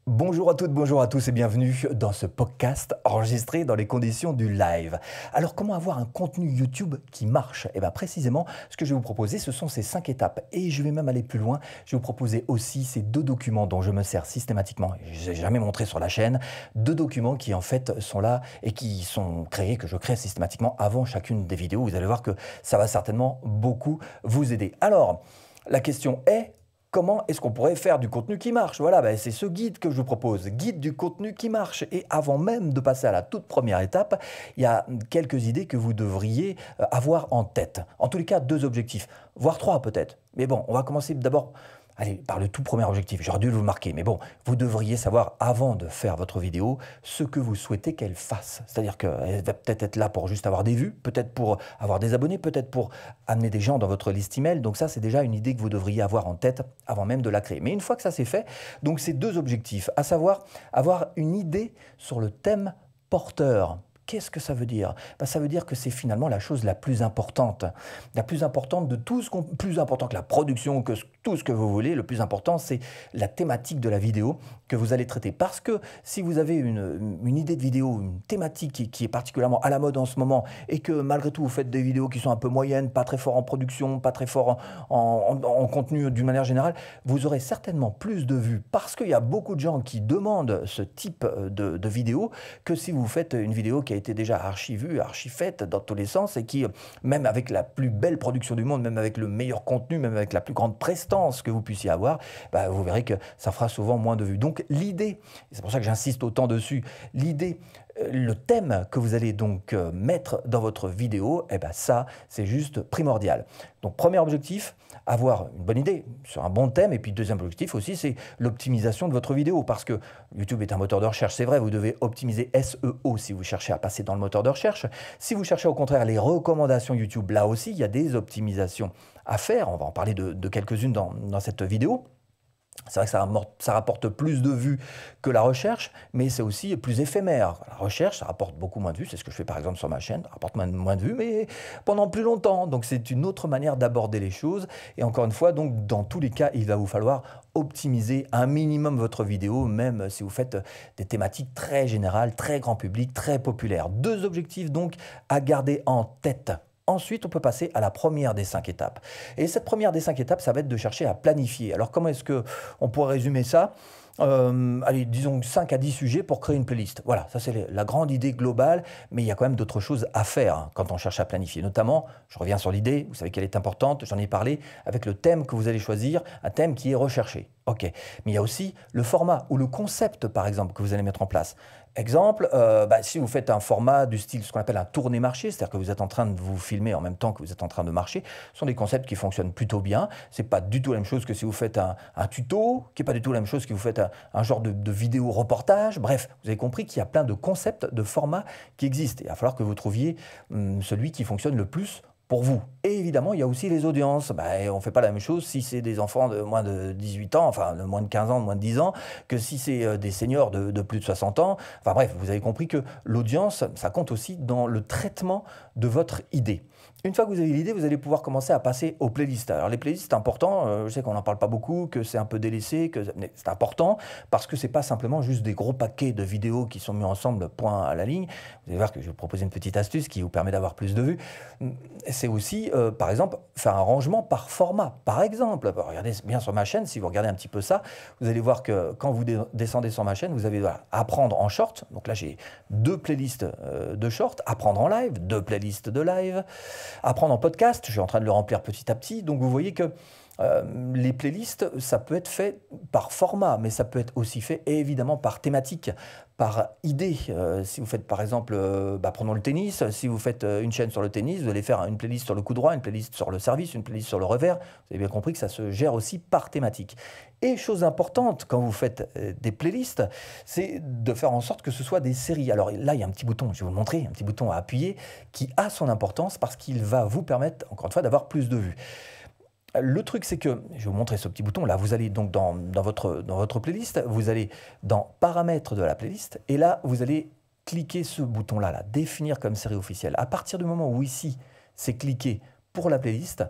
Bonjour à toutes, bonjour à tous et bienvenue dans ce podcast enregistré dans les conditions du live. Alors comment avoir un contenu YouTube qui marche? Et bien précisément ce que je vais vous proposer ce sont ces 5 étapes et je vais même aller plus loin. Je vais vous proposer aussi ces 2 documents dont je me sers systématiquement. Je n'ai jamais montré sur la chaîne 2 documents qui en fait sont là et qui sont créés, que je crée systématiquement avant chacune des vidéos. Vous allez voir que ça va certainement beaucoup vous aider. Alors la question est: comment est-ce qu'on pourrait faire du contenu qui marche? Voilà, c'est ce guide que je vous propose, guide du contenu qui marche. Et avant même de passer à la toute première étape, il y a quelques idées que vous devriez avoir en tête. En tous les cas, 2 objectifs, voire 3 peut-être. Mais bon, on va commencer d'abord. Allez, par le tout premier objectif, j'aurais dû vous le marquer, mais bon, vous devriez savoir avant de faire votre vidéo ce que vous souhaitez qu'elle fasse. C'est-à-dire qu'elle va peut-être être là pour juste avoir des vues, peut-être pour avoir des abonnés, peut-être pour amener des gens dans votre liste email. Donc ça, c'est déjà une idée que vous devriez avoir en tête avant même de la créer. Mais une fois que ça c'est fait, donc ces 2 objectifs, à savoir avoir une idée sur le thème porteur. Qu'est-ce que ça veut dire? Ça veut dire que c'est finalement la chose la plus importante. La plus importante de tout ce qu'on... Plus important que la production, que tout ce que vous voulez, le plus important, c'est la thématique de la vidéo que vous allez traiter. Parce que si vous avez une idée de vidéo, une thématique qui est particulièrement à la mode en ce moment, et que malgré tout vous faites des vidéos qui sont un peu moyennes, pas très fort en production, pas très fort en contenu d'une manière générale, vous aurez certainement plus de vues parce qu'il y a beaucoup de gens qui demandent ce type de vidéo que si vous faites une vidéo qui a été déjà archi-vue, archi-faite dans tous les sens et qui, même avec la plus belle production du monde, même avec le meilleur contenu, même avec la plus grande prestance que vous puissiez avoir, vous verrez que ça fera souvent moins de vues. Donc l'idée, et c'est pour ça que j'insiste autant dessus, l'idée, le thème que vous allez donc mettre dans votre vidéo, ça, c'est juste primordial. Donc premier objectif, avoir une bonne idée sur un bon thème. Et puis deuxième objectif aussi, c'est l'optimisation de votre vidéo. Parce que YouTube est un moteur de recherche, c'est vrai, vous devez optimiser SEO si vous cherchez à passer dans le moteur de recherche. Si vous cherchez au contraire les recommandations YouTube, là aussi, il y a des optimisations à faire. On va en parler de quelques-unes dans cette vidéo. C'est vrai que ça rapporte plus de vues que la recherche, mais c'est aussi plus éphémère. La recherche, ça rapporte beaucoup moins de vues. C'est ce que je fais par exemple sur ma chaîne. Ça rapporte moins de vues, mais pendant plus longtemps. Donc c'est une autre manière d'aborder les choses. Et encore une fois, donc dans tous les cas, il va vous falloir optimiser un minimum votre vidéo, même si vous faites des thématiques très générales, très grand public, très populaires. 2 objectifs donc à garder en tête. Ensuite, on peut passer à la première des 5 étapes. Et cette première des 5 étapes, ça va être de chercher à planifier. Alors, comment est-ce qu'on pourrait résumer ça? Allez, disons 5 à 10 sujets pour créer une playlist. Voilà, ça c'est la grande idée globale, mais il y a quand même d'autres choses à faire quand on cherche à planifier. Notamment, je reviens sur l'idée, vous savez qu'elle est importante, j'en ai parlé, avec le thème que vous allez choisir, un thème qui est recherché. Ok, mais il y a aussi le format ou le concept, par exemple, que vous allez mettre en place. Exemple, si vous faites un format du style, ce qu'on appelle un tourné marché, c'est-à-dire que vous êtes en train de vous filmer en même temps que vous êtes en train de marcher, ce sont des concepts qui fonctionnent plutôt bien. C'est pas du tout la même chose que si vous faites un tuto, qui n'est pas du tout la même chose que si vous faites un genre de vidéo reportage. Bref, vous avez compris qu'il y a plein de concepts, de formats qui existent. Et il va falloir que vous trouviez celui qui fonctionne le plus pour vous. Et évidemment, il y a aussi les audiences. On ne fait pas la même chose si c'est des enfants de moins de 18 ans, enfin de moins de 15 ans, de moins de 10 ans, que si c'est des seniors de plus de 60 ans. Enfin bref, vous avez compris que l'audience, ça compte aussi dans le traitement de votre idée. Une fois que vous avez l'idée, vous allez pouvoir commencer à passer aux playlists. Alors les playlists, c'est important, je sais qu'on n'en parle pas beaucoup, que c'est un peu délaissé, mais c'est important parce que ce n'est pas simplement juste des gros paquets de vidéos qui sont mis ensemble point à la ligne. Vous allez voir que je vais vous proposer une petite astuce qui vous permet d'avoir plus de vues. C'est aussi, par exemple, faire un rangement par format. Par exemple, regardez bien sur ma chaîne, si vous regardez un petit peu ça, vous allez voir que quand vous descendez sur ma chaîne, vous avez apprendre en short. Donc là, j'ai 2 playlists de short, apprendre en live, 2 playlists de live, apprendre en podcast, je suis en train de le remplir petit à petit. Donc vous voyez que les playlists, ça peut être fait par format, mais ça peut être aussi fait évidemment par thématique, par idée. Si vous faites par exemple, prenons le tennis, si vous faites une chaîne sur le tennis, vous allez faire une playlist sur le coup droit, une playlist sur le service, une playlist sur le revers. Vous avez bien compris que ça se gère aussi par thématique. Et chose importante, quand vous faites des playlists, c'est de faire en sorte que ce soit des séries. Alors là, il y a un petit bouton, je vais vous le montrer, un petit bouton à appuyer qui a son importance parce qu'il va vous permettre, encore une fois, d'avoir plus de vues. Le truc, c'est que, je vais vous montrer ce petit bouton, là, vous allez donc dans votre playlist, vous allez dans paramètres de la playlist, et là, vous allez cliquer ce bouton-là, définir comme série officielle. À partir du moment où ici, c'est cliqué pour la playlist,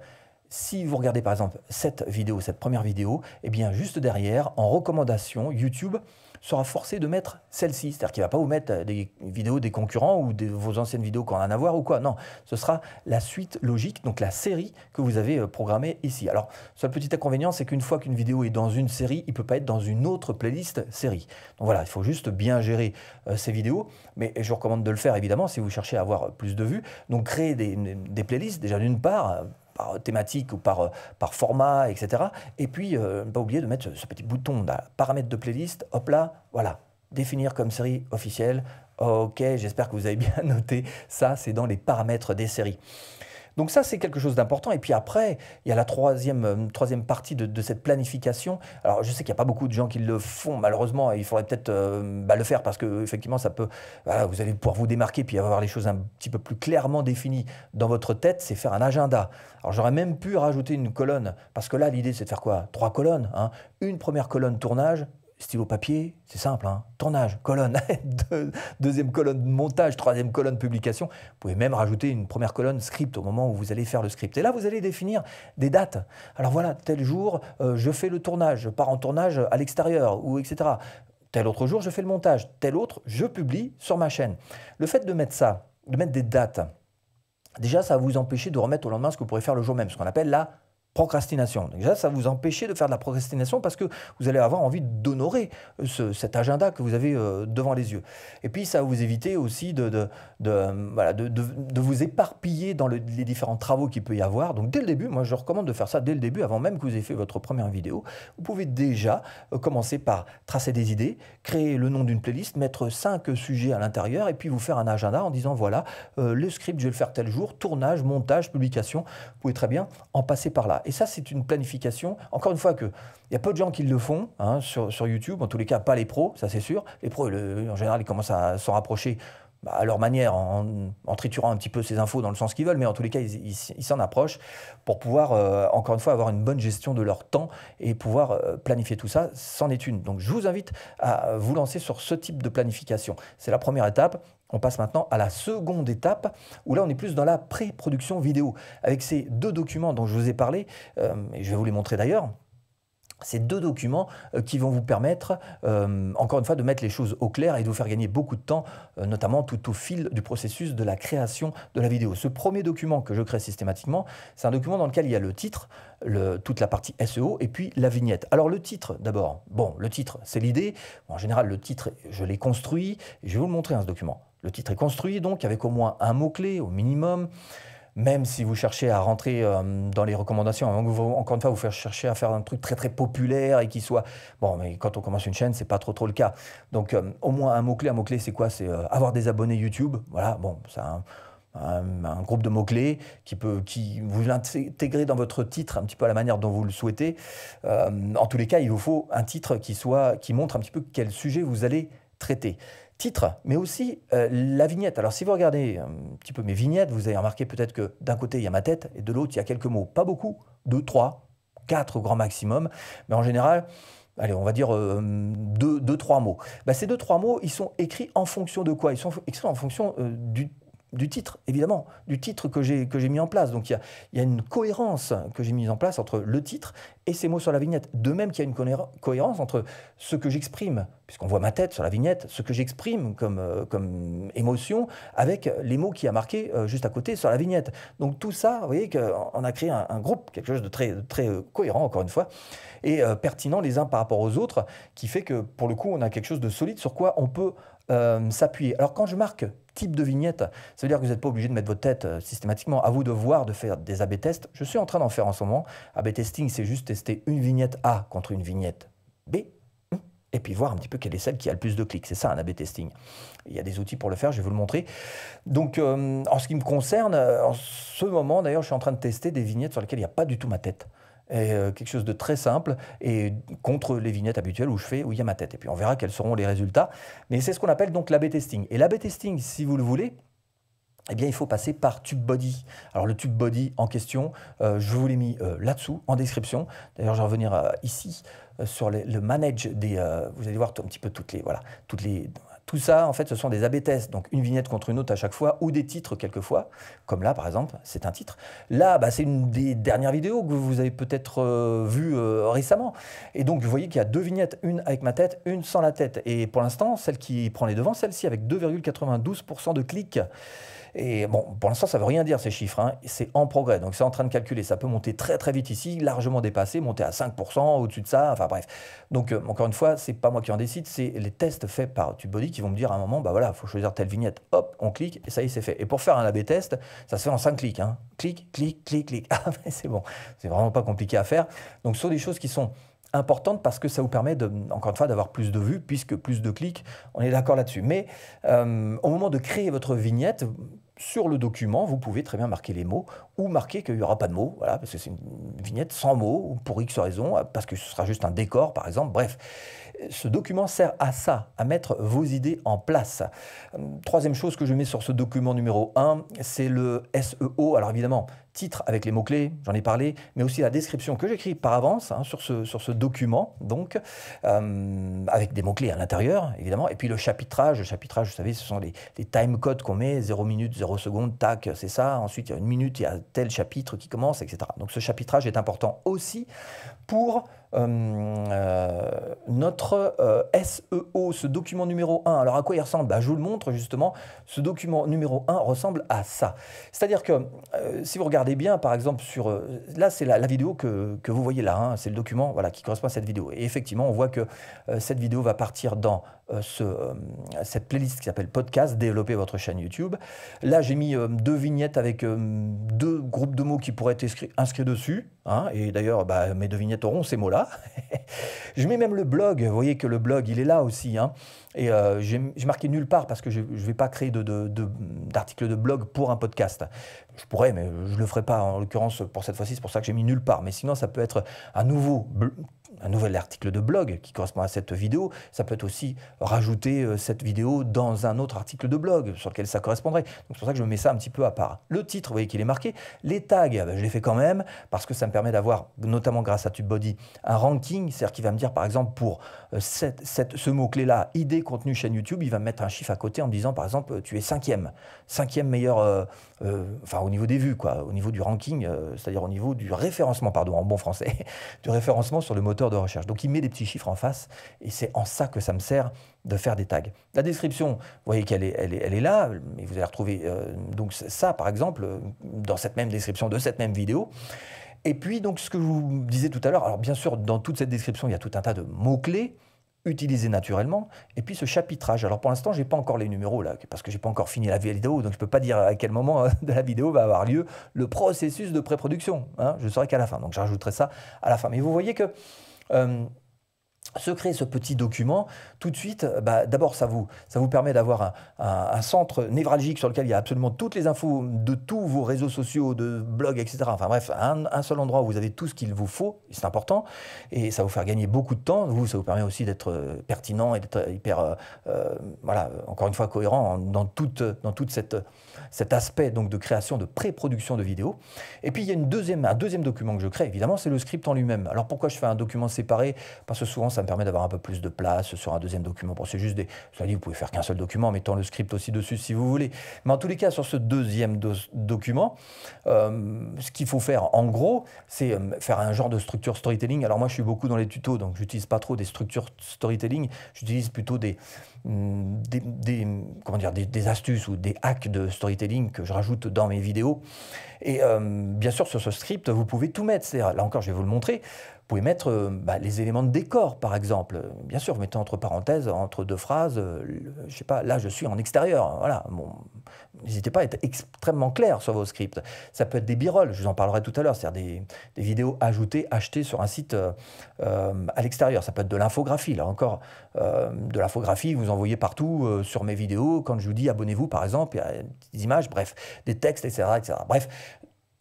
si vous regardez par exemple cette vidéo, cette première vidéo, eh bien juste derrière, en recommandation, YouTube sera forcé de mettre celle-ci. C'est-à-dire qu'il ne va pas vous mettre des vidéos des concurrents ou vos anciennes vidéos qui n'ont rien à voir ou quoi. Non, ce sera la suite logique, donc la série que vous avez programmée ici. Alors, seul petit inconvénient, c'est qu'une fois qu'une vidéo est dans une série, il ne peut pas être dans une autre playlist série. Donc voilà, il faut juste bien gérer ces vidéos. Mais je vous recommande de le faire évidemment si vous cherchez à avoir plus de vues. Donc créer des playlists, déjà d'une part, par thématique ou par format, etc. Et puis, ne pas oublier de mettre ce petit bouton paramètres de playlist, hop là, voilà, définir comme série officielle. Ok, j'espère que vous avez bien noté, ça c'est dans les paramètres des séries. Donc ça, c'est quelque chose d'important. Et puis après, il y a la troisième partie de cette planification. Alors, je sais qu'il n'y a pas beaucoup de gens qui le font. Malheureusement, il faudrait peut-être le faire parce que effectivement, ça peut. Voilà, vous allez pouvoir vous démarquer puis avoir les choses un petit peu plus clairement définies dans votre tête. C'est faire un agenda. Alors, j'aurais même pu rajouter une colonne parce que là, l'idée, c'est de faire quoi? 3 colonnes. Hein. Une première colonne tournage. Stylo papier, c'est simple, hein. Tournage, colonne, deuxième colonne montage, troisième colonne publication. Vous pouvez même rajouter une première colonne script au moment où vous allez faire le script. Et là, vous allez définir des dates. Alors voilà, tel jour, je fais le tournage, je pars en tournage à l'extérieur, ou etc. Tel autre jour, je fais le montage. Tel autre, je publie sur ma chaîne. Le fait de mettre ça, de mettre des dates, déjà, ça va vous empêcher de remettre au lendemain ce que vous pourrez faire le jour même, ce qu'on appelle la procrastination. Déjà, ça va vous empêcher de faire de la procrastination parce que vous allez avoir envie d'honorer cet agenda que vous avez devant les yeux. Et puis, ça va vous éviter aussi de vous éparpiller dans les différents travaux qu'il peut y avoir. Donc, dès le début, moi, je recommande de faire ça dès le début, avant même que vous ayez fait votre première vidéo. Vous pouvez déjà commencer par tracer des idées, créer le nom d'une playlist, mettre 5 sujets à l'intérieur et puis vous faire un agenda en disant, voilà, le script, je vais le faire tel jour, tournage, montage, publication. Vous pouvez très bien en passer par là. Et ça, c'est une planification. Encore une fois, il y a peu de gens qui le font hein, sur YouTube. En tous les cas, pas les pros, ça c'est sûr. Les pros, en général, ils commencent à s'en rapprocher à leur manière, en triturant un petit peu ces infos dans le sens qu'ils veulent. Mais en tous les cas, ils s'en approchent pour pouvoir, encore une fois, avoir une bonne gestion de leur temps et pouvoir planifier tout ça. C'en est une. Donc, je vous invite à vous lancer sur ce type de planification. C'est la première étape. On passe maintenant à la seconde étape, où là on est plus dans la pré-production vidéo. Avec ces 2 documents dont je vous ai parlé, et je vais vous les montrer d'ailleurs, ces 2 documents qui vont vous permettre, encore une fois, de mettre les choses au clair et de vous faire gagner beaucoup de temps, notamment tout au fil du processus de la création de la vidéo. Ce premier document que je crée systématiquement, c'est un document dans lequel il y a le titre, toute la partie SEO et puis la vignette. Alors le titre d'abord, bon, le titre c'est l'idée. En général, le titre, je l'ai construit et je vais vous le montrer dans ce document. Le titre est construit donc avec au moins un mot-clé au minimum. Même si vous cherchez à rentrer dans les recommandations, encore une fois, vous cherchez à faire un truc très très populaire et qui soit... Bon, mais quand on commence une chaîne, c'est pas trop le cas. Donc, au moins un mot-clé. Un mot-clé, c'est quoi? C'est avoir des abonnés YouTube. Voilà, bon, c'est un groupe de mots-clés qui vous intégrer dans votre titre un petit peu à la manière dont vous le souhaitez. En tous les cas, il vous faut un titre qui montre un petit peu quel sujet vous allez traiter. Titre, mais aussi la vignette. Alors si vous regardez un petit peu mes vignettes, vous avez remarqué peut-être que d'un côté il y a ma tête et de l'autre il y a quelques mots. Pas beaucoup, 2, 3, 4 au grand maximum, mais en général, allez, on va dire 2, 3 mots. Ces 2, 3 mots, ils sont écrits en fonction de quoi? Ils sont écrits en fonction du titre, évidemment, du titre que j'ai mis en place. Donc, il y a une cohérence que j'ai mise en place entre le titre et ces mots sur la vignette. De même qu'il y a une cohérence entre ce que j'exprime, puisqu'on voit ma tête sur la vignette, ce que j'exprime comme émotion avec les mots qui a marqué juste à côté sur la vignette. Donc, tout ça, vous voyez qu'on a créé un groupe, quelque chose de très cohérent, encore une fois, et pertinent les uns par rapport aux autres, qui fait que, pour le coup, on a quelque chose de solide sur quoi on peut s'appuyer. Alors, quand je marque type de vignette, ça veut dire que vous n'êtes pas obligé de mettre votre tête systématiquement. À vous de voir, de faire des A/B tests. Je suis en train d'en faire en ce moment. A/B testing, c'est juste tester une vignette A contre une vignette B, et puis voir un petit peu quelle est celle qui a le plus de clics. C'est ça un A/B testing. Il y a des outils pour le faire, je vais vous le montrer. Donc, en ce qui me concerne, en ce moment, d'ailleurs, je suis en train de tester des vignettes sur lesquelles il n'y a pas du tout ma tête. Et quelque chose de très simple et contre les vignettes habituelles où il y a ma tête. Et puis on verra quels seront les résultats. Mais c'est ce qu'on appelle donc l'A/B testing. Et l'A/B testing, si vous le voulez, eh bien, il faut passer par TubeBuddy. Alors, le TubeBuddy en question, je vous l'ai mis là-dessous, en description. D'ailleurs, je vais revenir ici sur le manage vous allez voir un petit peu voilà, tout ça, en fait, ce sont des A/B tests, donc une vignette contre une autre à chaque fois, ou des titres quelquefois, comme là, par exemple, c'est un titre. Là, bah, c'est une des dernières vidéos que vous avez peut-être vues récemment. Et donc, vous voyez qu'il y a 2 vignettes, une avec ma tête, une sans la tête. Et pour l'instant, celle qui prend les devants, celle-ci, avec 2,92% de clics. Et bon, pour l'instant, ça ne veut rien dire ces chiffres, hein. C'est en progrès, donc c'est en train de calculer. Ça peut monter très très vite ici, largement dépassé, monter à 5%, au-dessus de ça, enfin bref. Donc encore une fois, c'est pas moi qui en décide, c'est les tests faits par TubeBuddy qui vont me dire à un moment, bah voilà, il faut choisir telle vignette, hop, on clique, et ça y est, c'est fait. Et pour faire un A/B test, ça se fait en 5 clics, hein. Clic, clic, clic, clic. Ah, mais c'est bon, c'est vraiment pas compliqué à faire. Donc ce sont des choses qui sont importante parce que ça vous permet, encore une fois, d'avoir plus de vues, puisque plus de clics, on est d'accord là-dessus. Mais au moment de créer votre vignette, sur le document, vous pouvez très bien marquer les mots ou marquer qu'il n'y aura pas de mots, voilà, parce que c'est une vignette sans mots, ou pour X raison, parce que ce sera juste un décor, par exemple. Bref, ce document sert à ça, à mettre vos idées en place. Troisième chose que je mets sur ce document numéro 1, c'est le SEO. Alors évidemment, titre avec les mots-clés, j'en ai parlé, mais aussi la description que j'écris par avance sur ce document, donc avec des mots-clés à l'intérieur, évidemment, et puis le chapitrage. Le chapitrage, vous savez, ce sont les time codes qu'on met, 0 minute, 0 seconde, tac, c'est ça. Ensuite, il y a 1 minute, il y a tel chapitre qui commence, etc. Donc ce chapitrage est important aussi pour notre SEO, ce document numéro 1. Alors à quoi il ressemble? Je vous le montre justement. Ce document numéro 1 ressemble à ça. C'est-à-dire que si vous regardez bien, par exemple, là c'est la vidéo que vous voyez là, hein, c'est le document voilà, qui correspond à cette vidéo. Et effectivement, on voit que cette vidéo va partir dans cette playlist qui s'appelle Podcast, développer votre chaîne YouTube. Là, j'ai mis 2 vignettes avec 2 groupes de mots qui pourraient être inscrits dessus. Hein, et d'ailleurs, mes 2 vignettes auront ces mots-là. Je mets même le blog. Vous voyez que le blog, il est là aussi. Hein. Et j'ai marqué nulle part parce que je ne vais pas créer d'article de blog pour un podcast. Je pourrais, mais je ne le ferai pas en l'occurrence pour cette fois-ci. C'est pour ça que j'ai mis nulle part. Mais sinon, ça peut être un nouvel article de blog qui correspond à cette vidéo. Ça peut être aussi rajouter cette vidéo dans un autre article de blog sur lequel ça correspondrait. Donc c'est pour ça que je mets ça un petit peu à part. Le titre, vous voyez qu'il est marqué. Les tags, je les fais quand même parce que ça me permet d'avoir, notamment grâce à TubeBuddy, un ranking. C'est-à-dire qu'il va me dire, par exemple, pour ce mot-clé-là, idée, contenu, chaîne YouTube, il va me mettre un chiffre à côté en me disant, par exemple, tu es 5e meilleur, enfin au niveau des vues, quoi, au niveau du ranking, c'est-à-dire au niveau du référencement, pardon, en bon français, du référencement sur le moteur de recherche. Donc il met des petits chiffres en face et c'est en ça que ça me sert de faire des tags. La description, vous voyez qu'elle est là, mais vous allez retrouver donc ça par exemple dans cette même description de cette même vidéo. Et puis donc ce que je vous disais tout à l'heure, alors bien sûr dans toute cette description il y a tout un tas de mots-clés utilisés naturellement, et puis ce chapitrage. Alors pour l'instant, je n'ai pas encore les numéros là, parce que je n'ai pas encore fini la vidéo, donc je ne peux pas dire à quel moment de la vidéo va avoir lieu le processus de pré-production. Hein, je ne saurai qu'à la fin, donc je rajouterai ça à la fin. Mais vous voyez que se créer ce petit document, tout de suite, d'abord ça vous permet d'avoir un centre névralgique sur lequel il y a absolument toutes les infos de tous vos réseaux sociaux, de blogs, etc. Enfin bref, un seul endroit où vous avez tout ce qu'il vous faut, c'est important, et ça va vous faire gagner beaucoup de temps. Ça vous permet aussi d'être pertinent et d'être hyper, voilà, encore une fois cohérent dans toute cet aspect donc, de création, de pré-production de vidéos. Et puis il y a un deuxième document que je crée, évidemment, c'est le script en lui-même. Alors pourquoi je fais un document séparé? Parce que souvent ça me permet d'avoir un peu plus de place sur un deuxième document. Bon, c'est juste vous pouvez faire qu'un seul document en mettant le script aussi dessus si vous voulez. Mais en tous les cas, sur ce deuxième document, ce qu'il faut faire en gros, c'est faire un genre de structure storytelling. Alors moi, je suis beaucoup dans les tutos, donc j'utilise pas trop des structures storytelling. J'utilise plutôt des astuces ou des hacks de storytelling que je rajoute dans mes vidéos. Et bien sûr, sur ce script, vous pouvez tout mettre. Là encore, je vais vous le montrer. Vous pouvez mettre les éléments de décor, par exemple. Bien sûr, vous mettez entre parenthèses, entre 2 phrases, je sais pas, là, je suis en extérieur. Voilà. Bon, n'hésitez pas à être extrêmement clair sur vos scripts. Ça peut être des b-rolls, je vous en parlerai tout à l'heure, c'est-à-dire des vidéos ajoutées, achetées sur un site à l'extérieur. Ça peut être de l'infographie, là encore. De l'infographie, vous envoyez partout sur mes vidéos. Quand je vous dis abonnez-vous, par exemple, il y a des images, bref, des textes, etc., etc. Bref,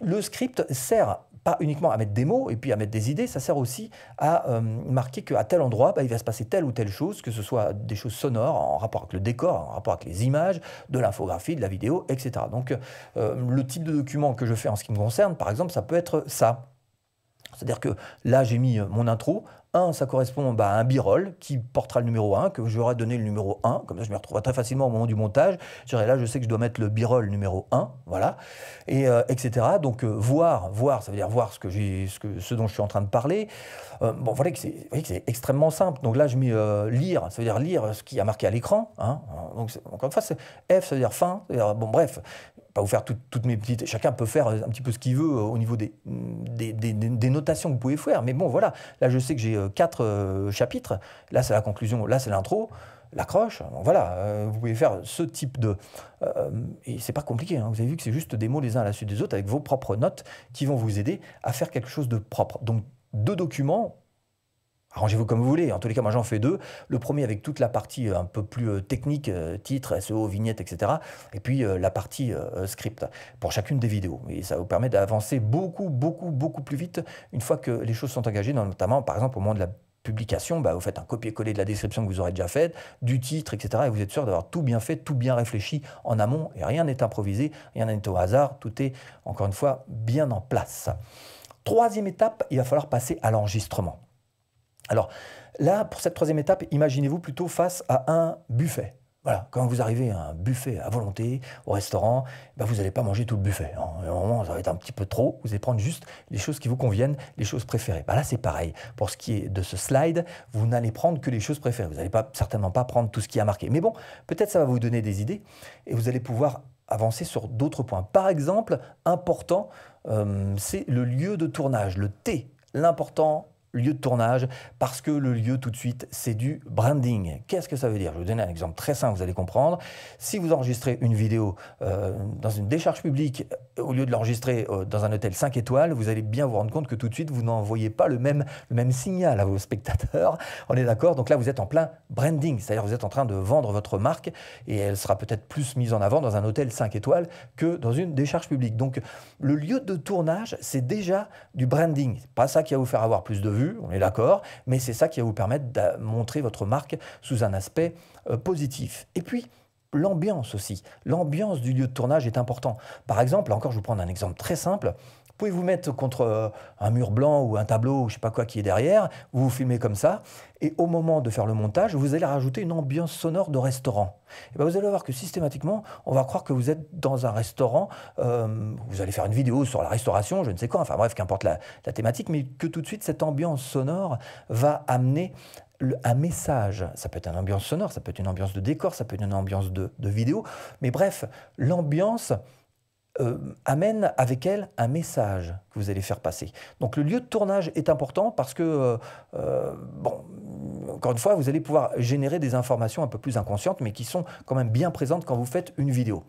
le script sert pas uniquement à mettre des mots et puis à mettre des idées, ça sert aussi à marquer qu'à tel endroit, il va se passer telle ou telle chose, que ce soit des choses sonores en rapport avec le décor, en rapport avec les images, de l'infographie, de la vidéo, etc. Donc le type de document que je fais en ce qui me concerne, par exemple, ça peut être ça. C'est-à-dire que là, j'ai mis mon intro 1, ça correspond à un b-roll qui portera le numéro 1, que j'aurais donné le numéro 1, comme ça je me retrouverai très facilement au moment du montage. Je dirais là, je sais que je dois mettre le b-roll numéro 1, voilà, et etc. Donc voir, ça veut dire voir ce dont je suis en train de parler. Bon, voilà que c'est extrêmement simple. Donc là, je mets lire, ça veut dire lire ce qui a marqué à l'écran. Hein. Donc encore une fois, F, ça veut dire fin. Bon, bref, pas vous faire toutes mes petites. Chacun peut faire un petit peu ce qu'il veut au niveau des notations que vous pouvez faire. Mais bon, voilà. Là, je sais que j'ai 4 chapitres. Là, c'est la conclusion. Là, c'est l'intro. L'accroche, voilà, vous pouvez faire ce type de... et c'est pas compliqué, hein, vous avez vu que c'est juste des mots les uns à la suite des autres avec vos propres notes qui vont vous aider à faire quelque chose de propre. Donc 2 documents, arrangez-vous comme vous voulez, en tous les cas moi j'en fais 2. Le premier avec toute la partie un peu plus technique, titre, SEO, vignette, etc. Et puis la partie script pour chacune des vidéos. Et ça vous permet d'avancer beaucoup plus vite une fois que les choses sont engagées, notamment par exemple au moment de la publication, vous faites un copier-coller de la description que vous aurez déjà faite, du titre, etc. Et vous êtes sûr d'avoir tout bien fait, tout bien réfléchi en amont. Et rien n'est improvisé, rien n'est au hasard. Tout est, encore une fois, bien en place. 3e étape, il va falloir passer à l'enregistrement. Alors là, pour cette 3e étape, imaginez-vous plutôt face à un buffet. Voilà, quand vous arrivez à un buffet à volonté, au restaurant, vous n'allez pas manger tout le buffet. Hein. À un moment, ça va être un petit peu trop. Vous allez prendre juste les choses qui vous conviennent, les choses préférées. Là, c'est pareil. Pour ce qui est de ce slide, vous n'allez prendre que les choses préférées. Vous n'allez certainement pas prendre tout ce qui a marqué. Mais bon, peut-être ça va vous donner des idées et vous allez pouvoir avancer sur d'autres points. Par exemple, important, c'est le lieu de tournage, le T, l'important lieu de tournage, parce que le lieu tout de suite, c'est du branding. Qu'est-ce que ça veut dire? Je vais vous donner un exemple très simple, vous allez comprendre. Si vous enregistrez une vidéo dans une décharge publique, au lieu de l'enregistrer dans un hôtel 5 étoiles, vous allez bien vous rendre compte que tout de suite, vous n'envoyez pas le même signal à vos spectateurs. On est d'accord? Donc là, vous êtes en plein branding, c'est-à-dire vous êtes en train de vendre votre marque et elle sera peut-être plus mise en avant dans un hôtel 5 étoiles que dans une décharge publique. Donc, le lieu de tournage, c'est déjà du branding. C'est pas ça qui va vous faire avoir plus de vues, on est d'accord, mais c'est ça qui va vous permettre de montrer votre marque sous un aspect positif. Et puis, l'ambiance aussi. L'ambiance du lieu de tournage est important. Par exemple, encore je vais vous prendre un exemple très simple. Vous pouvez vous mettre contre un mur blanc ou un tableau, ou je ne sais pas quoi qui est derrière, vous vous filmez comme ça, et au moment de faire le montage, vous allez rajouter une ambiance sonore de restaurant. Et vous allez voir que systématiquement, on va croire que vous êtes dans un restaurant, vous allez faire une vidéo sur la restauration, je ne sais quoi, enfin bref, qu'importe la thématique, mais que tout de suite, cette ambiance sonore va amener un message. Ça peut être une ambiance sonore, ça peut être une ambiance de décor, ça peut être une ambiance de vidéo, mais bref, l'ambiance amène avec elle un message que vous allez faire passer. Donc le lieu de tournage est important parce que, bon, encore une fois, vous allez pouvoir générer des informations un peu plus inconscientes, mais qui sont quand même bien présentes quand vous faites une vidéo.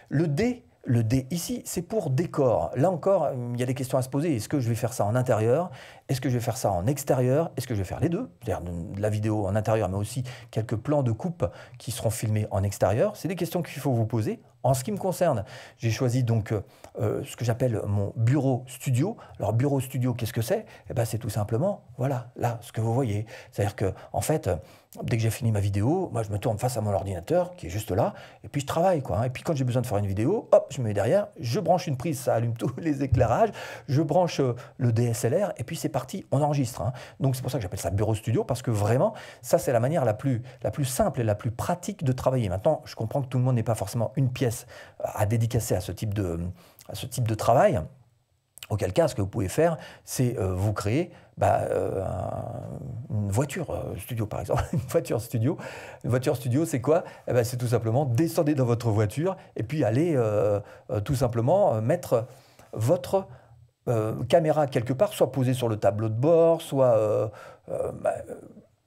Le D ici, c'est pour décor. Là encore, il y a des questions à se poser. Est-ce que je vais faire ça en intérieur? Est-ce que je vais faire ça en extérieur? Est-ce que je vais faire les deux? C'est-à-dire de la vidéo en intérieur, mais aussi quelques plans de coupe qui seront filmés en extérieur. C'est des questions qu'il faut vous poser. En ce qui me concerne, j'ai choisi donc ce que j'appelle mon bureau studio. Alors bureau studio, qu'est-ce que c'est? C'est tout simplement, voilà, là, ce que vous voyez. C'est-à-dire que, en fait, dès que j'ai fini ma vidéo, moi je me tourne face à mon ordinateur qui est juste là, et puis je travaille, quoi. Et puis quand j'ai besoin de faire une vidéo, hop, je me mets derrière, je branche une prise, ça allume tous les éclairages, je branche le DSLR, et puis c'est parti, on enregistre. Hein. Donc c'est pour ça que j'appelle ça bureau studio, parce que vraiment, ça c'est la manière la plus simple et la plus pratique de travailler. Maintenant, je comprends que tout le monde n'est pas forcément une pièce à dédicacer à ce type de travail. Auquel cas, ce que vous pouvez faire, c'est vous créer une voiture studio, par exemple. Une voiture studio, c'est quoi? C'est tout simplement descendez dans votre voiture et puis allez tout simplement mettre votre caméra quelque part, soit posée sur le tableau de bord, soit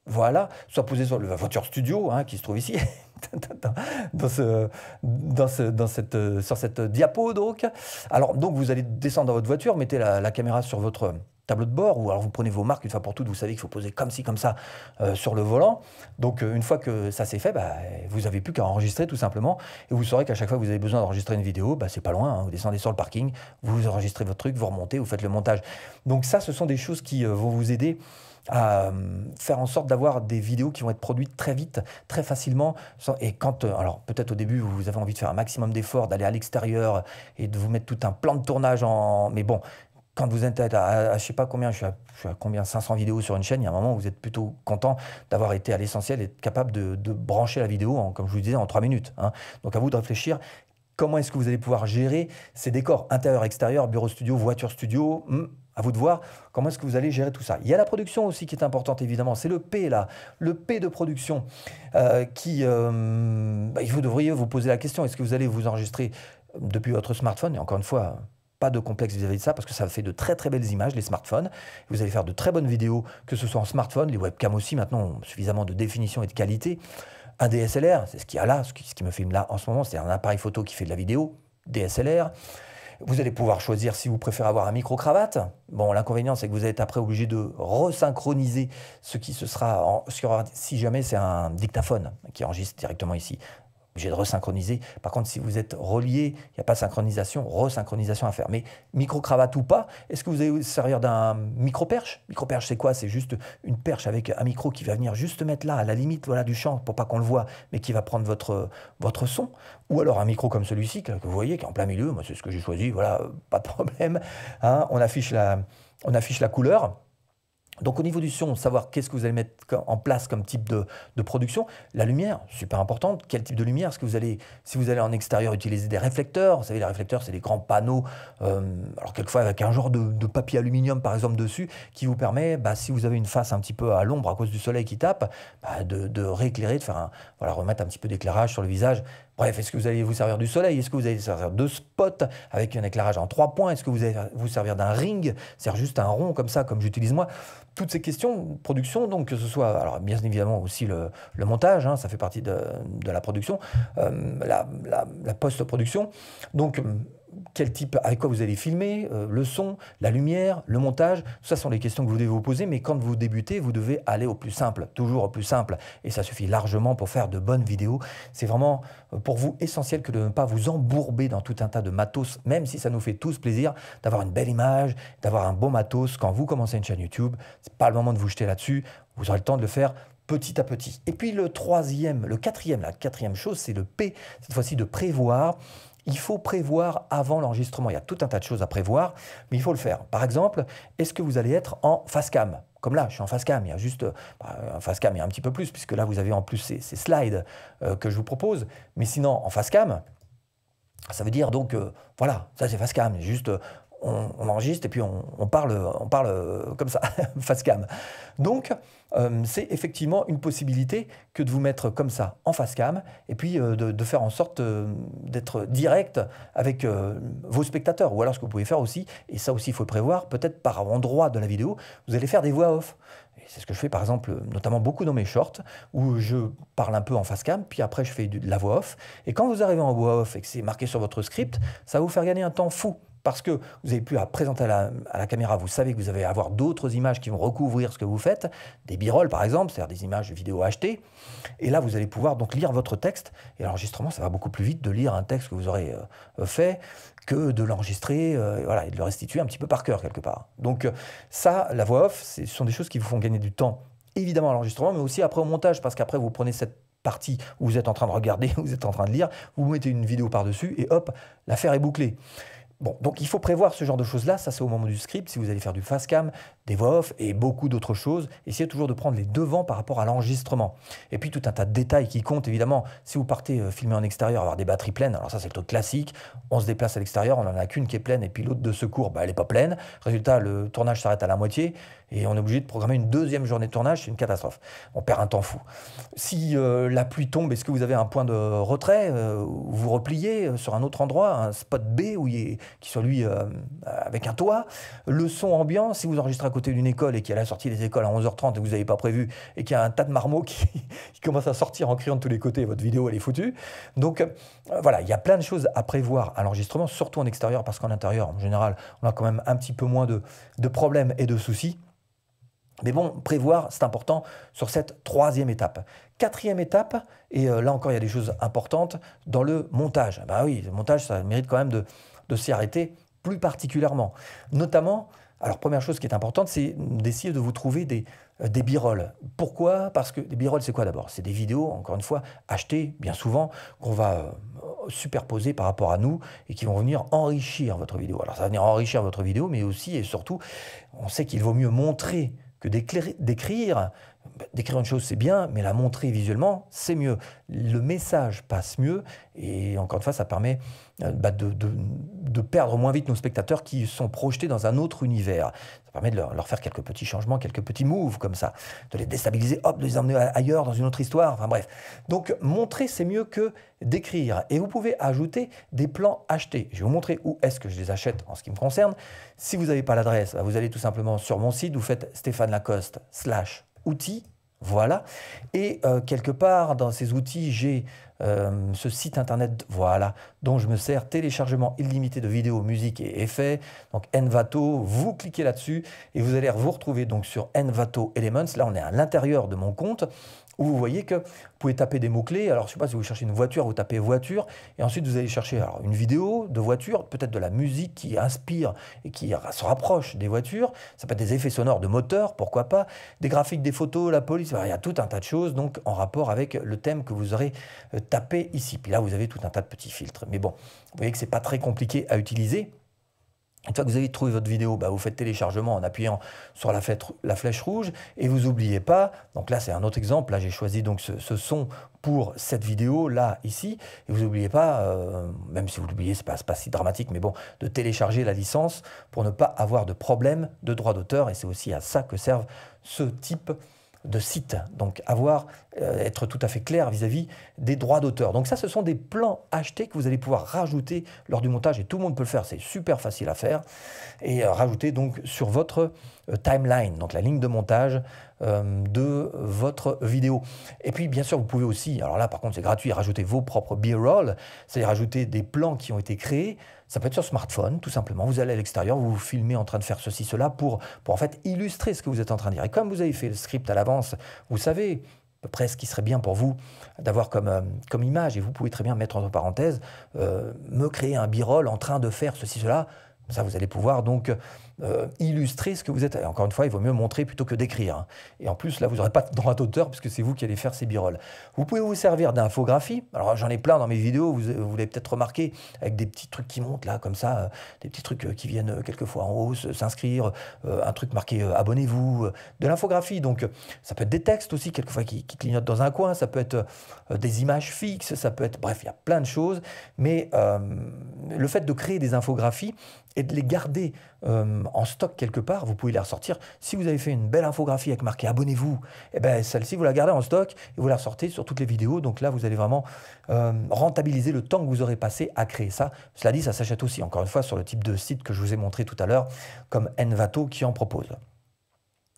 voilà, soit posée sur la voiture studio qui se trouve ici. Sur cette diapo donc. Alors donc vous allez descendre dans votre voiture, mettez la caméra sur votre tableau de bord, ou alors vous prenez vos marques une fois pour toutes, vous savez qu'il faut poser comme ci, comme ça sur le volant. Donc une fois que ça c'est fait, vous n'avez plus qu'à enregistrer tout simplement, et vous saurez qu'à chaque fois que vous avez besoin d'enregistrer une vidéo, c'est pas loin, hein, vous descendez sur le parking, vous enregistrez votre truc, vous remontez, vous faites le montage. Donc ça, ce sont des choses qui vont vous aider à faire en sorte d'avoir des vidéos qui vont être produites très vite, très facilement. Et quand, alors peut-être au début, vous avez envie de faire un maximum d'efforts, d'aller à l'extérieur et de vous mettre tout un plan de tournage en... Mais bon, quand vous êtes je sais pas combien, je suis à combien, 500 vidéos sur une chaîne, il y a un moment où vous êtes plutôt content d'avoir été à l'essentiel et être capable de brancher la vidéo, comme je vous le disais, en 3 minutes. Hein. Donc à vous de réfléchir. Comment est-ce que vous allez pouvoir gérer ces décors intérieur, extérieur, bureau studio, voiture studio? À vous de voir comment est-ce que vous allez gérer tout ça. Il y a la production aussi qui est importante, évidemment. C'est le P, là. Le P de production vous devriez vous poser la question, est-ce que vous allez vous enregistrer depuis votre smartphone? Et encore une fois, pas de complexe vis-à-vis de ça, parce que ça fait de très très belles images, les smartphones. Vous allez faire de très bonnes vidéos, que ce soit en smartphone, les webcams aussi, maintenant, ont suffisamment de définition et de qualité. Un DSLR, c'est ce qu'il y a là, ce qui me filme là en ce moment, c'est un appareil photo qui fait de la vidéo, DSLR. Vous allez pouvoir choisir si vous préférez avoir un micro-cravate. Bon, l'inconvénient, c'est que vous êtes après obligé de resynchroniser ce qui se sera, si jamais c'est un dictaphone qui enregistre directement ici. Obligé de resynchroniser. Par contre, si vous êtes relié, il n'y a pas de synchronisation, resynchronisation à faire. Mais micro-cravate ou pas, est-ce que vous allez vous servir d'un micro-perche? Micro-perche, c'est quoi? C'est juste une perche avec un micro qui va venir juste mettre là, à la limite voilà, du champ, pour pas qu'on le voit, mais qui va prendre votre son. Ou alors un micro comme celui-ci, que vous voyez, qui est en plein milieu. Moi, c'est ce que j'ai choisi, voilà, pas de problème. Hein, on affiche la couleur. Donc au niveau du son, savoir qu'est-ce que vous allez mettre en place comme type de production. La lumière, super importante. Quel type de lumière? Est-ce que vous allez, si vous allez en extérieur, utiliser des réflecteurs? Vous savez, les réflecteurs, c'est des grands panneaux, alors quelquefois avec un genre de papier aluminium, par exemple, dessus, qui vous permet, si vous avez une face un petit peu à l'ombre à cause du soleil qui tape, de rééclairer, de faire remettre un petit peu d'éclairage sur le visage. Bref, est-ce que vous allez vous servir du soleil? Est-ce que vous allez vous servir de spots avec un éclairage en 3 points? Est-ce que vous allez vous servir d'un ring? C'est juste un rond comme ça, comme j'utilise moi. Toutes ces questions de production, donc que ce soit, alors bien évidemment aussi le montage, hein, ça fait partie de la production, la post-production. Donc, quel type, avec quoi vous allez filmer, le son, la lumière, le montage, tout ça sont les questions que vous devez vous poser, mais quand vous débutez, vous devez aller au plus simple, toujours au plus simple, et ça suffit largement pour faire de bonnes vidéos. C'est vraiment pour vous essentiel que de ne pas vous embourber dans tout un tas de matos, même si ça nous fait tous plaisir d'avoir une belle image, d'avoir un bon matos quand vous commencez une chaîne YouTube. C'est pas le moment de vous jeter là-dessus, vous aurez le temps de le faire petit à petit. Et puis la quatrième chose, c'est le P, cette fois-ci de prévoir. Il faut prévoir avant l'enregistrement. Il y a tout un tas de choses à prévoir, mais il faut le faire. Par exemple, est-ce que vous allez être en face cam? Comme là, je suis en face cam, il y a juste un face cam, il y a un petit peu plus, puisque là, vous avez en plus ces slides que je vous propose. Mais sinon, en face cam, ça veut dire donc, voilà, ça c'est face cam, juste on enregistre et puis on parle comme ça, face cam. Donc, c'est effectivement une possibilité que de vous mettre comme ça en face cam et puis de faire en sorte d'être direct avec vos spectateurs. Ou alors ce que vous pouvez faire aussi, et ça aussi il faut le prévoir, peut-être par endroit de la vidéo, vous allez faire des voix off. C'est ce que je fais par exemple, notamment beaucoup dans mes shorts, où je parle un peu en face cam, puis après je fais de la voix off. Et quand vous arrivez en voix off et que c'est marqué sur votre script, ça va vous faire gagner un temps fou. Parce que vous n'avez plus à présenter à la caméra, vous savez que vous allez avoir d'autres images qui vont recouvrir ce que vous faites, des b-roll par exemple, c'est-à-dire des images de vidéos achetées. Et là, vous allez pouvoir donc lire votre texte. Et l'enregistrement, ça va beaucoup plus vite de lire un texte que vous aurez fait que de l'enregistrer et de le restituer un petit peu par cœur quelque part. Donc ça, la voix off, ce sont des choses qui vous font gagner du temps, évidemment à l'enregistrement, mais aussi après au montage, parce qu'après vous prenez cette partie où vous êtes en train de regarder, où vous êtes en train de lire, vous mettez une vidéo par-dessus et hop, l'affaire est bouclée. Bon, donc il faut prévoir ce genre de choses-là, ça c'est au moment du script, si vous allez faire du face cam, des voix off et beaucoup d'autres choses. Essayez toujours de prendre les devants par rapport à l'enregistrement. Et puis tout un tas de détails qui comptent, évidemment. Si vous partez filmer en extérieur, avoir des batteries pleines, alors ça c'est le truc classique, on se déplace à l'extérieur, on n'en a qu'une qui est pleine et puis l'autre de secours, elle n'est pas pleine. Résultat, le tournage s'arrête à la moitié et on est obligé de programmer une deuxième journée de tournage, c'est une catastrophe. On perd un temps fou. Si la pluie tombe, est-ce que vous avez un point de retrait où vous repliez sur un autre endroit, un spot B qui soit lui avec un toit? Le son ambiant, si vous enregistrez à côté d'une école et qu'il y a la sortie des écoles à 11h30 et que vous n'avez pas prévu et qu'il y a un tas de marmots qui commencent à sortir en criant de tous les côtés, votre vidéo elle est foutue. Donc voilà, il y a plein de choses à prévoir à l'enregistrement, surtout en extérieur, parce qu'en intérieur, en général, on a quand même un petit peu moins de problèmes et de soucis. Mais bon, prévoir, c'est important sur cette troisième étape. Quatrième étape, et là encore, il y a des choses importantes dans le montage. Ben oui, le montage, ça mérite quand même de s'y arrêter plus particulièrement. Notamment, alors première chose qui est importante, c'est d'essayer de vous trouver des b-rolls. Pourquoi? Parce que des b-rolls, c'est quoi d'abord? C'est des vidéos, encore une fois, achetées bien souvent, qu'on va superposer par rapport à nous et qui vont venir enrichir votre vidéo. Alors ça va venir enrichir votre vidéo, mais aussi et surtout, on sait qu'il vaut mieux montrer que d'écrire. D'écrire une chose, c'est bien, mais la montrer visuellement, c'est mieux. Le message passe mieux et encore une fois, ça permet de perdre moins vite nos spectateurs qui sont projetés dans un autre univers. Ça permet de leur faire quelques petits changements, quelques petits moves comme ça, de les déstabiliser, hop, de les emmener ailleurs dans une autre histoire, enfin bref. Donc montrer, c'est mieux que d'écrire. Et vous pouvez ajouter des plans achetés. Je vais vous montrer où est-ce que je les achète en ce qui me concerne. Si vous n'avez pas l'adresse, vous allez tout simplement sur mon site, vous faites Stéphane Lacoste / outils, voilà, et quelque part dans ces outils, j'ai ce site internet, voilà, dont je me sers, téléchargement illimité de vidéos, musique et effets, donc Envato, vous cliquez là-dessus et vous allez vous retrouver donc sur Envato Elements, là on est à l'intérieur de mon compte, où vous voyez que vous pouvez taper des mots-clés. Alors, je ne sais pas si vous cherchez une voiture, vous tapez voiture, et ensuite vous allez chercher alors, une vidéo de voiture, peut-être de la musique qui inspire et qui se rapproche des voitures. Ça peut être des effets sonores de moteur, pourquoi pas, des graphiques, des photos, la police, il y a tout un tas de choses donc en rapport avec le thème que vous aurez tapé ici. Puis là, vous avez tout un tas de petits filtres. Mais bon, vous voyez que ce n'est pas très compliqué à utiliser. Une fois que vous avez trouvé votre vidéo, vous faites téléchargement en appuyant sur la flèche rouge et vous n'oubliez pas, donc là c'est un autre exemple, là j'ai choisi donc ce son pour cette vidéo là ici et vous n'oubliez pas, même si vous l'oubliez c'est pas si dramatique mais bon, de télécharger la licence pour ne pas avoir de problème de droit d'auteur et c'est aussi à ça que servent ce type de site, donc être tout à fait clair vis-à-vis des droits d'auteur. Donc ça, ce sont des plans achetés que vous allez pouvoir rajouter lors du montage et tout le monde peut le faire, c'est super facile à faire et rajouter donc sur votre timeline, donc la ligne de montage de votre vidéo. Et puis bien sûr, vous pouvez aussi, alors là par contre c'est gratuit, rajouter vos propres b-roll, c'est-à-dire rajouter des plans qui ont été créés. Ça peut être sur smartphone, tout simplement. Vous allez à l'extérieur, vous vous filmez en train de faire ceci, cela pour en fait illustrer ce que vous êtes en train de dire. Et comme vous avez fait le script à l'avance, vous savez à peu près ce qui serait bien pour vous d'avoir comme image. Et vous pouvez très bien mettre entre parenthèses, me créer un b-roll en train de faire ceci, cela. Ça, vous allez pouvoir donc illustrer ce que vous êtes. Et encore une fois, il vaut mieux montrer plutôt que d'écrire. Hein. Et en plus, là, vous n'aurez pas de droit d'auteur puisque c'est vous qui allez faire ces b-rolls. Vous pouvez vous servir d'infographie. Alors, j'en ai plein dans mes vidéos, vous l'avez peut-être remarqué, avec des petits trucs qui montent là, comme ça, des petits trucs qui viennent quelquefois en haut, s'inscrire, un truc marqué abonnez-vous, de l'infographie. Donc, ça peut être des textes aussi, quelquefois qui clignotent dans un coin, ça peut être des images fixes, ça peut être, bref, il y a plein de choses. Mais le fait de créer des infographies, et de les garder en stock quelque part, vous pouvez les ressortir. Si vous avez fait une belle infographie avec marqué abonnez-vous, eh ben, celle-ci vous la gardez en stock et vous la ressortez sur toutes les vidéos. Donc là, vous allez vraiment rentabiliser le temps que vous aurez passé à créer ça. Cela dit, ça s'achète aussi, encore une fois, sur le type de site que je vous ai montré tout à l'heure, comme Envato qui en propose.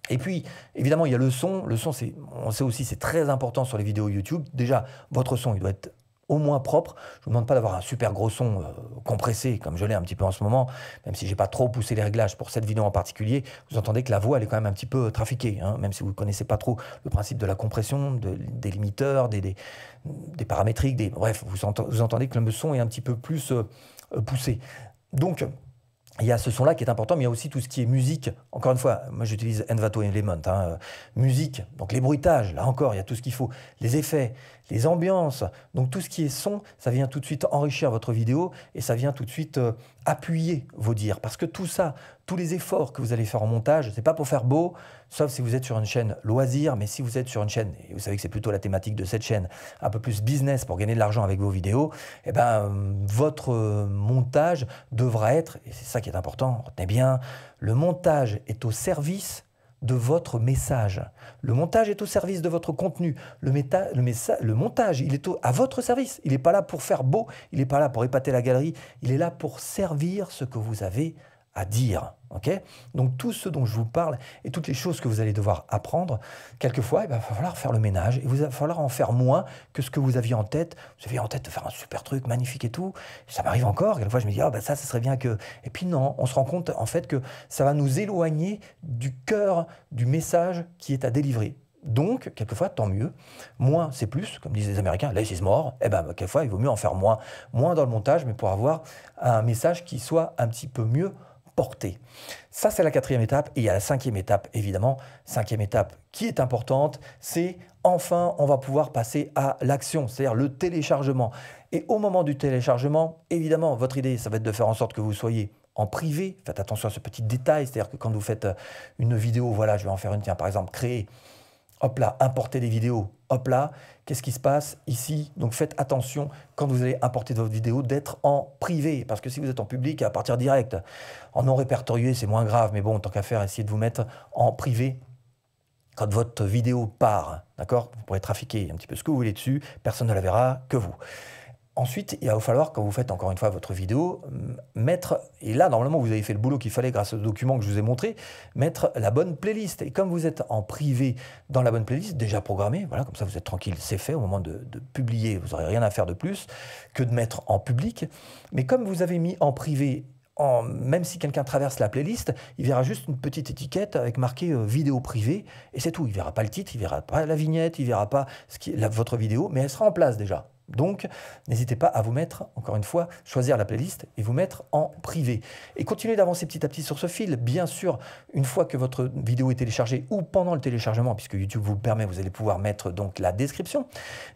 Et puis, évidemment, il y a le son. Le son, on sait aussi, c'est très important sur les vidéos YouTube. Déjà, votre son, il doit être au moins propre. Je ne vous demande pas d'avoir un super gros son compressé, comme je l'ai un petit peu en ce moment, même si je n'ai pas trop poussé les réglages pour cette vidéo en particulier. Vous entendez que la voix, elle est quand même un petit peu trafiquée, hein, même si vous ne connaissez pas trop le principe de la compression, des limiteurs, des paramétriques, bref, vous entendez que le son est un petit peu plus poussé. Donc, il y a ce son-là qui est important, mais il y a aussi tout ce qui est musique. Encore une fois, moi j'utilise Envato Element. Musique, donc les bruitages, là encore, il y a tout ce qu'il faut. Les effets, les ambiances, donc tout ce qui est son, ça vient tout de suite enrichir votre vidéo et ça vient tout de suite appuyer vos dires. Parce que tout ça, tous les efforts que vous allez faire en montage, c'est pas pour faire beau, sauf si vous êtes sur une chaîne loisir, mais si vous êtes sur une chaîne, et vous savez que c'est plutôt la thématique de cette chaîne, un peu plus business pour gagner de l'argent avec vos vidéos, eh ben, votre montage devra être, et c'est ça qui est important, retenez bien, le montage est au service de votre message. Le montage est au service de votre contenu. Le montage, il est à votre service. Il n'est pas là pour faire beau, il n'est pas là pour épater la galerie, il est là pour servir ce que vous avez à dire. Okay, donc tout ce dont je vous parle et toutes les choses que vous allez devoir apprendre, quelquefois, il va falloir faire le ménage et il va falloir en faire moins que ce que vous aviez en tête. Vous aviez en tête de faire un super truc magnifique et tout. Ça m'arrive encore. Quelquefois, je me dis, ça serait bien que... Et puis non, on se rend compte en fait que ça va nous éloigner du cœur du message qui est à délivrer. Donc, quelquefois, tant mieux. Moins, c'est plus, comme disent les Américains, less is more. Eh ben, quelquefois, il vaut mieux en faire moins dans le montage, mais pour avoir un message qui soit un petit peu mieux portée. Ça, c'est la quatrième étape. Et il y a la cinquième étape, évidemment. Cinquième étape qui est importante, c'est enfin, on va pouvoir passer à l'action, c'est-à-dire le téléchargement. Et au moment du téléchargement, évidemment, votre idée, ça va être de faire en sorte que vous soyez en privé. Faites attention à ce petit détail, c'est-à-dire que quand vous faites une vidéo, voilà, je vais en faire une, tiens, par exemple, créer, hop là, importer des vidéos, hop là, qu'est-ce qui se passe ici? Donc faites attention quand vous allez importer votre vidéo d'être en privé, parce que si vous êtes en public, à partir direct, en non répertorié, c'est moins grave, mais bon, tant qu'à faire, essayez de vous mettre en privé. Quand votre vidéo part, d'accord, vous pourrez trafiquer un petit peu ce que vous voulez dessus, personne ne la verra que vous. Ensuite, il va falloir, quand vous faites encore une fois votre vidéo, mettre, et là normalement vous avez fait le boulot qu'il fallait grâce au document que je vous ai montré, mettre la bonne playlist. Et comme vous êtes en privé dans la bonne playlist, déjà programmée, voilà, comme ça vous êtes tranquille, c'est fait, au moment de publier, vous n'aurez rien à faire de plus que de mettre en public. Mais comme vous avez mis en privé, même si quelqu'un traverse la playlist, il verra juste une petite étiquette avec marqué vidéo privée et c'est tout. Il ne verra pas le titre, il ne verra pas la vignette, il ne verra pas votre vidéo, mais elle sera en place déjà. Donc, n'hésitez pas à vous mettre, encore une fois, choisir la playlist et vous mettre en privé. Et continuez d'avancer petit à petit sur ce fil. Bien sûr, une fois que votre vidéo est téléchargée ou pendant le téléchargement, puisque YouTube vous le permet, vous allez pouvoir mettre donc la description.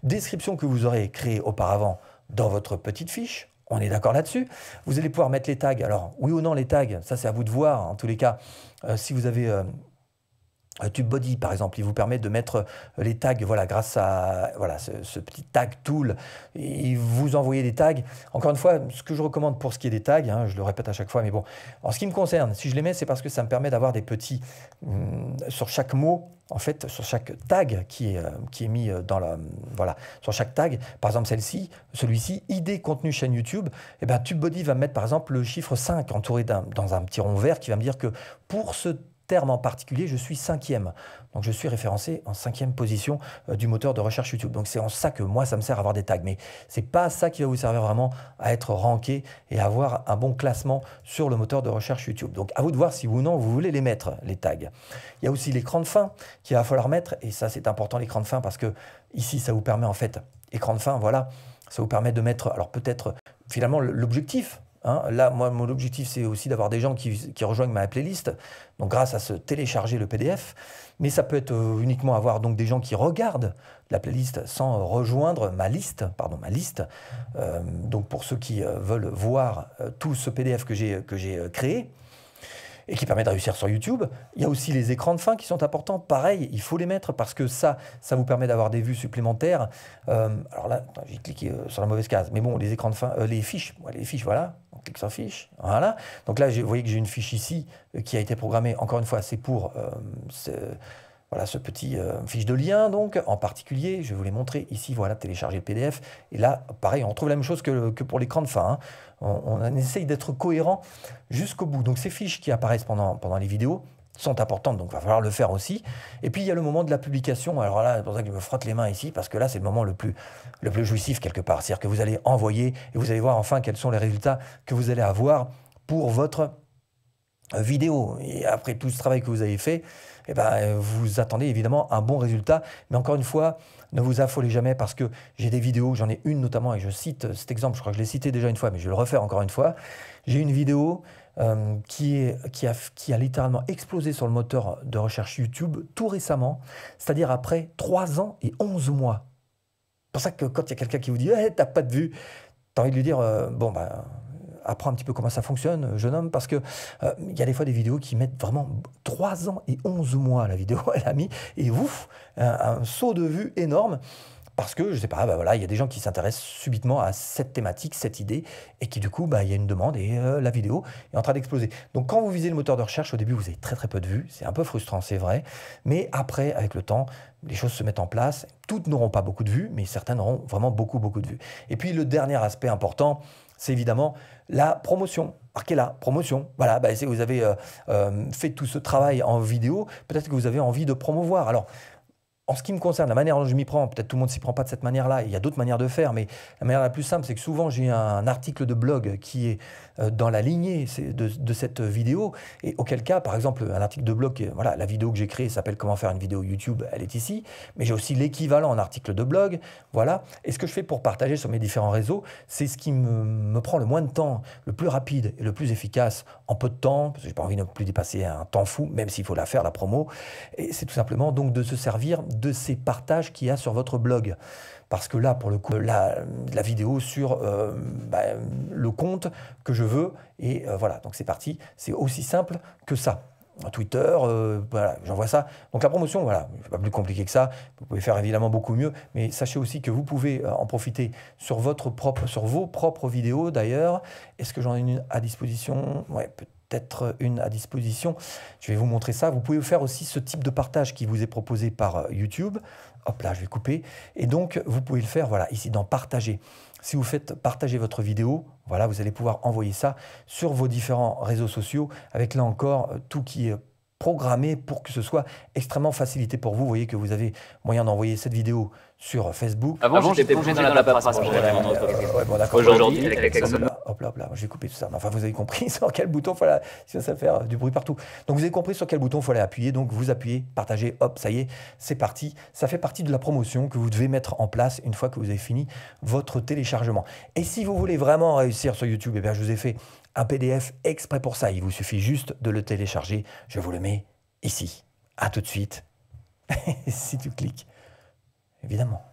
Description que vous aurez créée auparavant dans votre petite fiche. On est d'accord là-dessus. Vous allez pouvoir mettre les tags. Alors, oui ou non, les tags, ça c'est à vous de voir. En tous les cas, si vous avez TubeBuddy, par exemple, il vous permet de mettre les tags, voilà, grâce à voilà, ce petit tag tool, et vous envoyez des tags. Encore une fois, ce que je recommande pour ce qui est des tags, hein, je le répète à chaque fois, mais bon, en ce qui me concerne, si je les mets, c'est parce que ça me permet d'avoir des petits, sur chaque mot, en fait, sur chaque tag qui est mis dans la, voilà, sur chaque tag, par exemple celui-ci, ID contenu chaîne YouTube, et ben TubeBuddy va me mettre par exemple le chiffre 5 entouré dans un petit rond vert qui va me dire que pour ce terme en particulier, je suis 5e. Donc je suis référencé en 5e position du moteur de recherche YouTube. Donc c'est en ça que moi, ça me sert à avoir des tags. Mais ce n'est pas ça qui va vous servir vraiment à être ranké et à avoir un bon classement sur le moteur de recherche YouTube. Donc à vous de voir si ou non vous voulez les mettre, les tags. Il y a aussi l'écran de fin qu'il va falloir mettre. Et ça, c'est important, l'écran de fin, parce que ici, ça vous permet en fait, écran de fin, voilà, ça vous permet de mettre, alors peut-être finalement l'objectif. Hein, là, moi, mon objectif, c'est aussi d'avoir des gens qui rejoignent ma playlist, donc grâce à se télécharger le PDF. Mais ça peut être uniquement avoir donc des gens qui regardent la playlist sans rejoindre ma liste, donc pour ceux qui veulent voir tout ce PDF que j'ai créé et qui permet de réussir sur YouTube. Il y a aussi les écrans de fin qui sont importants. Pareil, il faut les mettre parce que ça vous permet d'avoir des vues supplémentaires. Alors là, j'ai cliqué sur la mauvaise case. Mais bon, les écrans de fin, les fiches, voilà. On clique sur fiche, voilà. Donc là, vous voyez que j'ai une fiche ici qui a été programmée. Encore une fois, c'est pour voilà, ce petit fiche de lien, donc, en particulier. Je vais vous les montrer ici, voilà, télécharger le PDF. Et là, pareil, on retrouve la même chose que pour l'écran de fin. Hein. On essaye d'être cohérent jusqu'au bout. Donc, ces fiches qui apparaissent pendant les vidéos sont importantes, donc il va falloir le faire aussi. Et puis, il y a le moment de la publication. Alors là, c'est pour ça que je me frotte les mains ici, parce que là, c'est le moment le plus jouissif, quelque part. C'est-à-dire que vous allez envoyer et vous allez voir enfin quels sont les résultats que vous allez avoir pour votre vidéo. Et après tout ce travail que vous avez fait, eh ben, vous attendez évidemment un bon résultat. Mais encore une fois, ne vous affolez jamais parce que j'ai des vidéos, j'en ai une notamment, et je cite cet exemple, je crois que je l'ai cité déjà une fois, mais je vais le refaire encore une fois. J'ai une vidéo qui a littéralement explosé sur le moteur de recherche YouTube tout récemment, c'est-à-dire après 3 ans et 11 mois. C'est pour ça que quand il y a quelqu'un qui vous dit hey, « t'as pas de vue », t'as envie de lui dire bon, bah, apprends un petit peu comment ça fonctionne, jeune homme, parce que y a des fois des vidéos qui mettent vraiment 3 ans et 11 mois, la vidéo, elle a mis, et ouf, un saut de vue énorme, parce que, je sais pas, bah voilà, il y a des gens qui s'intéressent subitement à cette thématique, cette idée, et qui du coup, bah, il y a une demande, et la vidéo est en train d'exploser. Donc quand vous visez le moteur de recherche, au début, vous avez très très peu de vues, c'est un peu frustrant, c'est vrai, mais après, avec le temps, les choses se mettent en place, toutes n'auront pas beaucoup de vues, mais certaines auront vraiment beaucoup de vues. Et puis le dernier aspect important, c'est évidemment la promotion. Marquez-la, promotion. Voilà, bah, si vous avez fait tout ce travail en vidéo, peut-être que vous avez envie de promouvoir. Alors, En ce qui me concerne, la manière dont je m'y prends, peut-être tout le monde ne s'y prend pas de cette manière-là, il y a d'autres manières de faire, mais la manière la plus simple, c'est que souvent j'ai un article de blog qui est dans la lignée de cette vidéo, et auquel cas, par exemple, un article de blog, voilà, la vidéo que j'ai créée s'appelle Comment faire une vidéo YouTube, elle est ici, mais j'ai aussi l'équivalent en article de blog, voilà. Et ce que je fais pour partager sur mes différents réseaux, c'est ce qui me prend le moins de temps, le plus rapide et le plus efficace en peu de temps, parce que j'ai pas envie de ne plus dépasser un temps fou, même s'il faut la faire, la promo, et c'est tout simplement donc de se servir de ces partages qu'il y a sur votre blog. Parce que là, pour le coup, la vidéo sur le compte que je veux, et voilà, donc c'est parti. C'est aussi simple que ça. Twitter, voilà, j'envoie ça. Donc la promotion, voilà, c'est pas plus compliqué que ça. Vous pouvez faire évidemment beaucoup mieux, mais sachez aussi que vous pouvez en profiter sur vos propres vidéos d'ailleurs. Est-ce que j'en ai une à disposition? Ouais, peut-être une à disposition. Je vais vous montrer ça. Vous pouvez faire aussi ce type de partage qui vous est proposé par YouTube. Hop là, je vais couper. Et donc, vous pouvez le faire, voilà, ici dans partager. Si vous faites partager votre vidéo, voilà, vous allez pouvoir envoyer ça sur vos différents réseaux sociaux avec là encore tout qui est programmé pour que ce soit extrêmement facilité pour vous. Vous voyez que vous avez moyen d'envoyer cette vidéo sur Facebook. Avant, j'étais plongé dans la paperasse pour gérer mon entreprise. Aujourd'hui, avec Excel. Hop là, je vais couper tout ça. Enfin, vous avez compris sur quel bouton il faut aller, si ça fait du bruit partout. Donc, vous avez compris sur quel bouton il faut aller appuyer. Donc, vous appuyez, partagez, hop, ça y est, c'est parti. Ça fait partie de la promotion que vous devez mettre en place une fois que vous avez fini votre téléchargement. Et si vous voulez vraiment réussir sur YouTube, eh bien, je vous ai fait un PDF exprès pour ça. Il vous suffit juste de le télécharger. Je vous le mets ici. À tout de suite. Si tu cliques, évidemment.